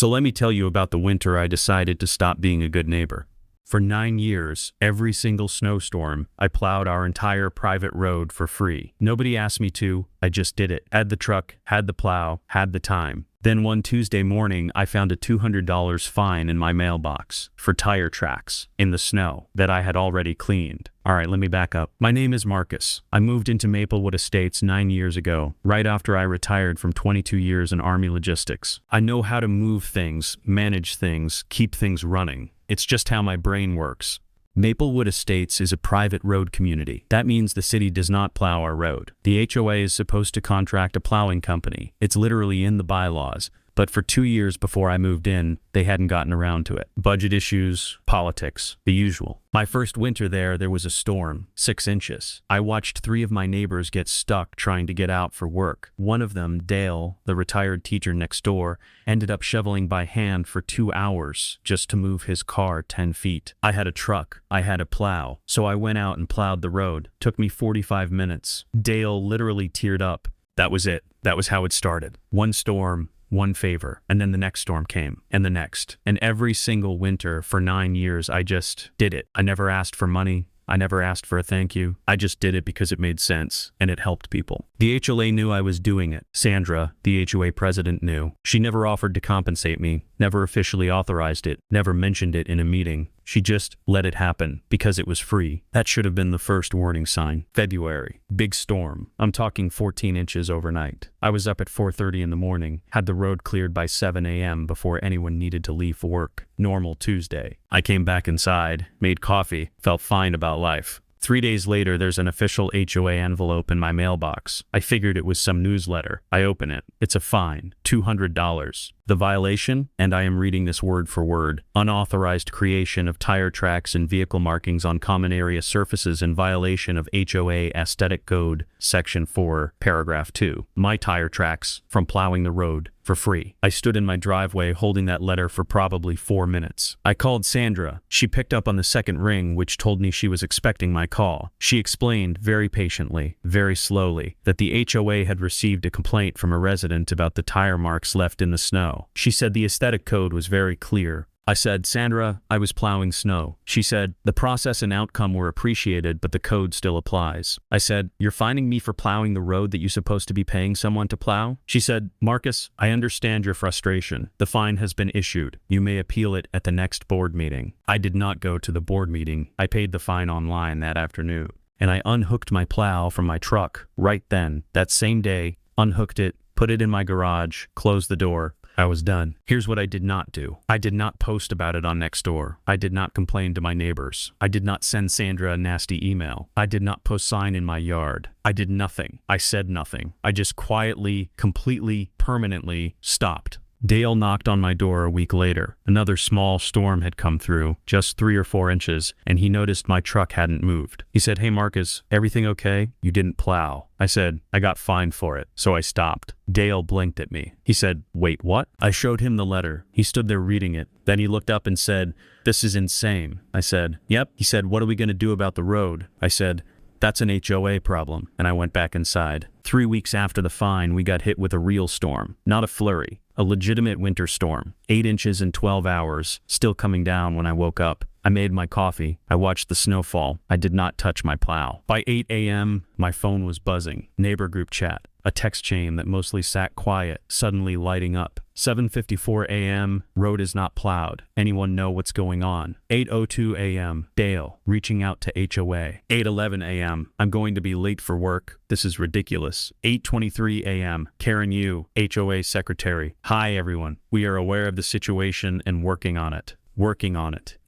So let me tell you about the winter I decided to stop being a good neighbor. For 9 years, every single snowstorm, I plowed our entire private road for free. Nobody asked me to, I just did it. Had the truck, had the plow, had the time. Then one Tuesday morning, I found a $200 fine in my mailbox for tire tracks in the snow that I had already cleaned. All right, let me back up. My name is Marcus. I moved into Maplewood Estates 9 years ago, right after I retired from 22 years in Army logistics. I know how to move things, manage things, keep things running. It's just how my brain works. Maplewood Estates is a private road community. That means the city does not plow our road. The HOA is supposed to contract a plowing company. It's literally in the bylaws. But for 2 years before I moved in, they hadn't gotten around to it. Budget issues, politics, the usual. My first winter there was a storm, 6 inches. I watched 3 of my neighbors get stuck trying to get out for work. One of them, Dale, the retired teacher next door, ended up shoveling by hand for 2 hours just to move his car 10 feet. I had a truck, I had a plow, so I went out and plowed the road. Took me 45 minutes. Dale literally teared up. That was it. That was how it started. One storm, one favor, and then the next storm came, and the next. And every single winter for 9 years, I just did it. I never asked for money. I never asked for a thank you. I just did it because it made sense, and it helped people. The HOA knew I was doing it. Sandra, the HOA president, knew. She never offered to compensate me, never officially authorized it, never mentioned it in a meeting. She just let it happen because it was free. That should have been the first warning sign. February. Big storm. I'm talking 14 inches overnight. I was up at 4:30 in the morning, had the road cleared by 7 a.m. before anyone needed to leave for work. Normal Tuesday. I came back inside, made coffee, felt fine about life. 3 days later, there's an official HOA envelope in my mailbox. I figured it was some newsletter. I open it. It's a fine, $200. The violation, and I am reading this word for word, unauthorized creation of tire tracks and vehicle markings on common area surfaces in violation of HOA Aesthetic Code, Section 4, Paragraph 2. My tire tracks from plowing the road for free. I stood in my driveway holding that letter for probably 4 minutes. I called Sandra. She picked up on the second ring, which told me she was expecting my call. She explained very patiently, very slowly, that the HOA had received a complaint from a resident about the tire marks left in the snow. She said the aesthetic code was very clear. I said, Sandra, I was plowing snow. She said, the process and outcome were appreciated, but the code still applies. I said, you're fining me for plowing the road that you're supposed to be paying someone to plow? She said, Marcus, I understand your frustration. The fine has been issued. You may appeal it at the next board meeting. I did not go to the board meeting. I paid the fine online that afternoon. And I unhooked my plow from my truck right then, that same day, unhooked it, put it in my garage, closed the door. I was done. Here's what I did not do. I did not post about it on Nextdoor. I did not complain to my neighbors. I did not send Sandra a nasty email. I did not post sign in my yard. I did nothing. I said nothing. I just quietly, completely, permanently stopped. Dale knocked on my door a week later. Another small storm had come through, just 3 or 4 inches, and he noticed my truck hadn't moved. He said, hey Marcus, everything okay? You didn't plow. I said, I got fined for it, so I stopped. Dale blinked at me. He said, wait, what? I showed him the letter. He stood there reading it. Then he looked up and said, this is insane. I said, yep. He said, what are we going to do about the road? I said, that's an HOA problem, and I went back inside. 3 weeks after the fine, we got hit with a real storm, not a flurry. A legitimate winter storm, 8 inches in 12 hours, still coming down when I woke up. I made my coffee. I watched the snowfall. I did not touch my plow. By 8 a.m., my phone was buzzing. Neighbor group chat. A text chain that mostly sat quiet, suddenly lighting up. 7:54 a.m., road is not plowed. Anyone know what's going on? 8:02 a.m., Dale, reaching out to HOA. 8:11 a.m., I'm going to be late for work. This is ridiculous. 8:23 a.m., Karen Yu, HOA secretary. Hi everyone. We are aware of the situation and working on it.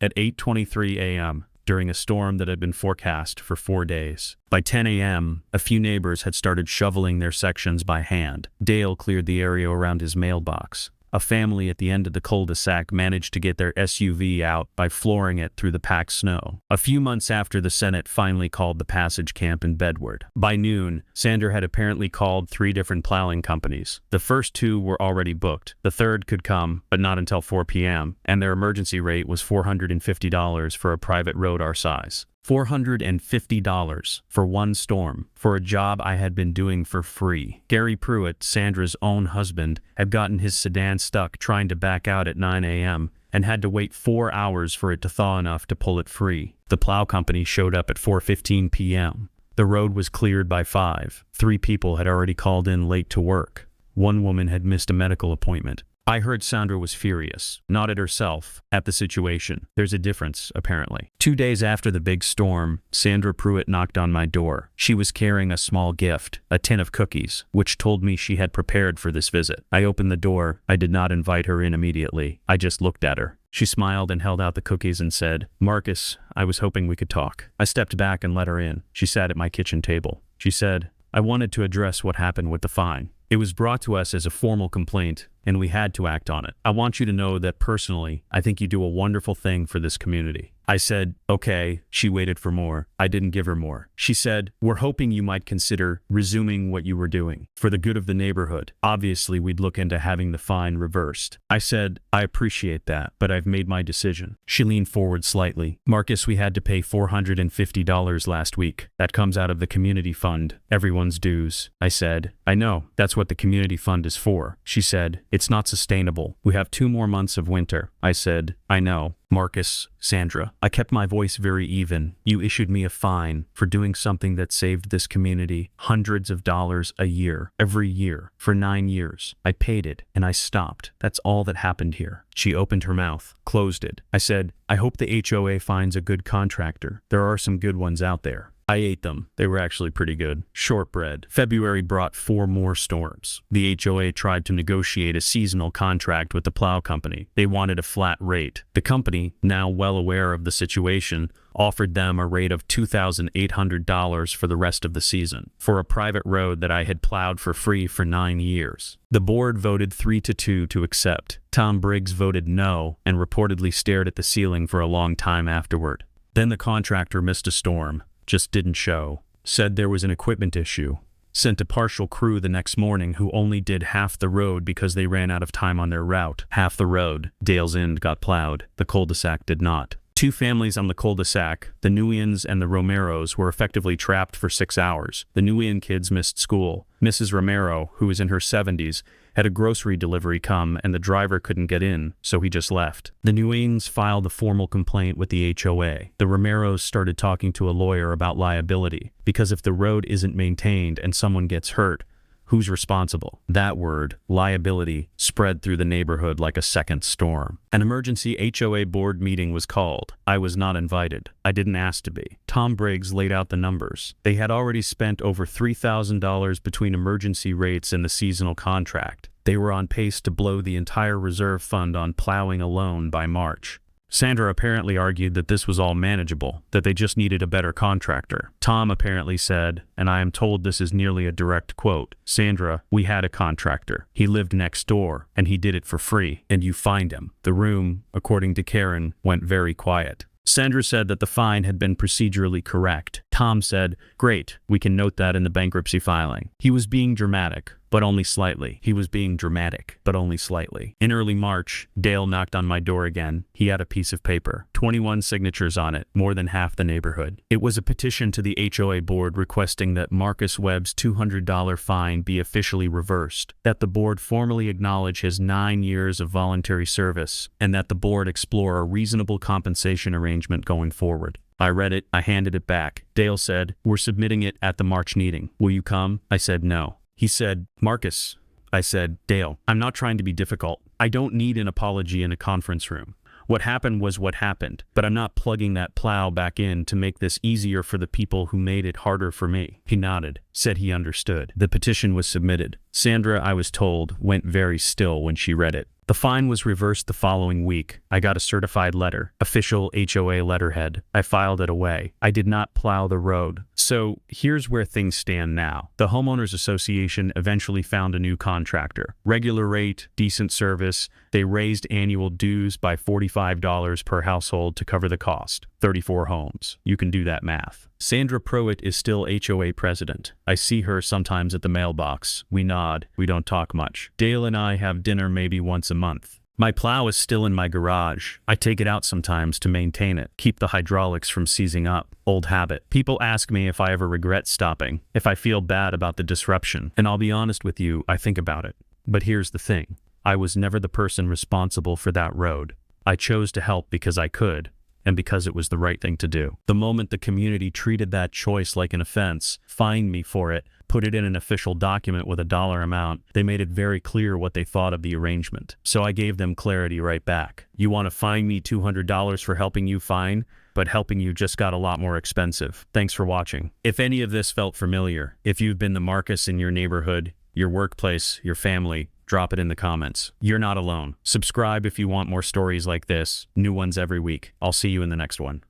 At 8:23 a.m., during a storm that had been forecast for 4 days. By 10 a.m., a few neighbors had started shoveling their sections by hand. Dale cleared the area around his mailbox. A family at the end of the cul-de-sac managed to get their SUV out by flooring it through the packed snow. A few months after the Senate finally called the passage camp in Bedward. By noon, Sandra had apparently called 3 different plowing companies. The first 2 were already booked. The third could come, but not until 4 p.m., and their emergency rate was $450 for a private road our size. $450 for one storm, for a job I had been doing for free. Gary Pruitt, Sandra's own husband, had gotten his sedan stuck trying to back out at 9 a.m. and had to wait 4 hours for it to thaw enough to pull it free. The plow company showed up at 4:15 p.m. The road was cleared by 5. 3 people had already called in late to work. One woman had missed a medical appointment. I heard Sandra was furious, not at herself, at the situation. There's a difference, apparently. 2 days after the big storm, Sandra Pruitt knocked on my door. She was carrying a small gift, a tin of cookies, which told me she had prepared for this visit. I opened the door. I did not invite her in immediately. I just looked at her. She smiled and held out the cookies and said, "Marcus, I was hoping we could talk." I stepped back and let her in. She sat at my kitchen table. She said, "I wanted to address what happened with the fine. It was brought to us as a formal complaint, and we had to act on it. I want you to know that personally, I think you do a wonderful thing for this community." I said, "Okay." She waited for more. I didn't give her more. She said, "We're hoping you might consider resuming what you were doing for the good of the neighborhood. Obviously, we'd look into having the fine reversed." I said, "I appreciate that, but I've made my decision." She leaned forward slightly. "Marcus, we had to pay $450 last week. That comes out of the community fund, everyone's dues." I said, "I know, that's what the community fund is for." She said, "It's not sustainable. We have 2 more months of winter." I said, "I know. Marcus, Sandra." I kept my voice very even. "You issued me a fine for doing something that saved this community hundreds of dollars a year, every year, for 9 years. I paid it, and I stopped. That's all that happened here." She opened her mouth, closed it. I said, "I hope the HOA finds a good contractor. There are some good ones out there." I ate them. They were actually pretty good. Shortbread. February brought 4 more storms. The HOA tried to negotiate a seasonal contract with the plow company. They wanted a flat rate. The company, now well aware of the situation, offered them a rate of $2,800 for the rest of the season, for a private road that I had plowed for free for 9 years. The board voted 3-2 to accept. Tom Briggs voted no and reportedly stared at the ceiling for a long time afterward. Then the contractor missed a storm. Just didn't show. Said there was an equipment issue. Sent a partial crew the next morning who only did half the road because they ran out of time on their route. Half the road, Dale's End, got plowed. The cul-de-sac did not. 2 families on the cul-de-sac, the Nguyen's and the Romeros, were effectively trapped for 6 hours. The Nguyen kids missed school. Mrs. Romero, who was in her 70s, had a grocery delivery come and the driver couldn't get in, so he just left. The Nguyens filed a formal complaint with the HOA. The Romeros started talking to a lawyer about liability, because if the road isn't maintained and someone gets hurt, who's responsible? That word, liability, spread through the neighborhood like a second storm. An emergency HOA board meeting was called. I was not invited. I didn't ask to be. Tom Briggs laid out the numbers. They had already spent over $3,000 between emergency rates and the seasonal contract. They were on pace to blow the entire reserve fund on plowing alone by March. Sandra apparently argued that this was all manageable, that they just needed a better contractor. Tom apparently said, and I am told this is nearly a direct quote, "Sandra, we had a contractor. He lived next door, and he did it for free, and you fined him." The room, according to Karen, went very quiet. Sandra said that the fine had been procedurally correct. Tom said, "Great, we can note that in the bankruptcy filing." He was being dramatic, but only slightly. He was being dramatic, but only slightly. In early March, Dale knocked on my door again. He had a piece of paper, 21 signatures on it, more than half the neighborhood. It was a petition to the HOA board requesting that Marcus Webb's $200 fine be officially reversed, that the board formally acknowledge his 9 years of voluntary service, and that the board explore a reasonable compensation arrangement going forward. I read it. I handed it back. Dale said, "We're submitting it at the March meeting. Will you come?" I said no. He said, "Marcus." I said, "Dale, I'm not trying to be difficult. I don't need an apology in a conference room. What happened was what happened, but I'm not plugging that plow back in to make this easier for the people who made it harder for me." He nodded, said he understood. The petition was submitted. Sandra, I was told, went very still when she read it. The fine was reversed the following week. I got a certified letter, official HOA letterhead. I filed it away. I did not plow the road. So here's where things stand now. The Homeowners Association eventually found a new contractor. Regular rate, decent service. They raised annual dues by $45 per household to cover the cost. 34 homes. You can do that math. Sandra Pruitt is still HOA president. I see her sometimes at the mailbox. We nod. We don't talk much. Dale and I have dinner maybe once a month. My plow is still in my garage. I take it out sometimes to maintain it, keep the hydraulics from seizing up. Old habit. People ask me if I ever regret stopping, if I feel bad about the disruption, and I'll be honest with you, I think about it. But here's the thing. I was never the person responsible for that road. I chose to help because I could, and because it was the right thing to do. The moment the community treated that choice like an offense, fined me for it, put it in an official document with a dollar amount, they made it very clear what they thought of the arrangement. So I gave them clarity right back. You want to fine me $200 for helping you fine, but helping you just got a lot more expensive. Thanks for watching. If any of this felt familiar, if you've been the Marcus in your neighborhood, your workplace, your family, drop it in the comments. You're not alone. Subscribe if you want more stories like this, new ones every week. I'll see you in the next one.